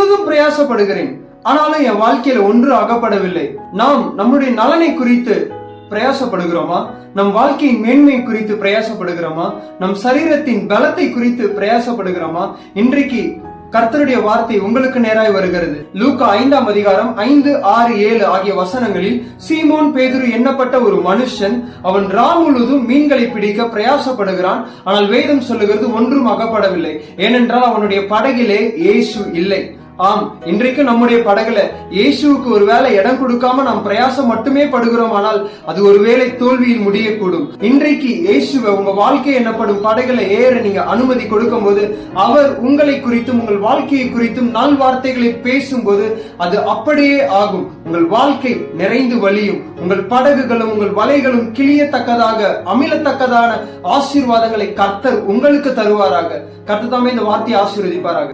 முழுவதும் பிரயாசப்படுகிறேன், ஆனாலும் என் வாழ்க்கையில ஒன்று அகப்படவில்லை. நாம் நம்முடைய நலனை குறித்து பிரயாசப்படுகிறோமா? நம் வாழ்க்கையின் மேன்மை குறித்து பிரயாசப்படுகிறோமா? நம் சரீரத்தின் பலத்தை குறித்து பிரயாசப்படுகிறோமா? இன்றைக்கு கர்த்தருடைய வார்த்தை உங்களுக்கு நேராய் வருகிறது. லூக்கா 5ஆம் அதிகாரம் 5, 6, 7 ஆகிய வசனங்களில் சீமோன் பேதுரு எண்ணப்பட்ட ஒரு மனுஷன், அவன் ராம் முழுவதும் மீன்களை பிடிக்க பிரயாசப்படுகிறான். ஆனால் வேதம் சொல்லுகிறது ஒன்றும் அகப்படவில்லை. ஏனென்றால் அவனுடைய படகிலே இயேசு இல்லை. ஆம், இன்றைக்கு நம்முடைய படகுல இயேசுவுக்கு ஒருவேளை இடம் கொடுக்காம நாம் பிரயாசம் மட்டுமே படுகிறோம், ஆனால் அது ஒருவேளை தோல்வியில் முடியக்கூடும். இன்றைக்கு இயேசுவை உங்க வாழ்க்கை என்னப்படும் படகுல ஏற நீங்க அனுமதி கொடுக்கும் போது, அவர் உங்களை குறித்தும் உங்கள் வாழ்க்கையை குறித்தும் நல் வார்த்தைகளை பேசும்போது அது அப்படியே ஆகும். உங்கள் வாழ்க்கை நிறைந்து வழியும், உங்கள் படகுகளும் உங்கள் வலைகளும் கிளியத்தக்கதாக அமிலத்தக்கதான ஆசீர்வாதங்களை கர்த்தர் உங்களுக்கு தருவாராக. கர்த்தர் தாமே இந்த வார்த்தையை ஆசீர்வதிப்பாராக.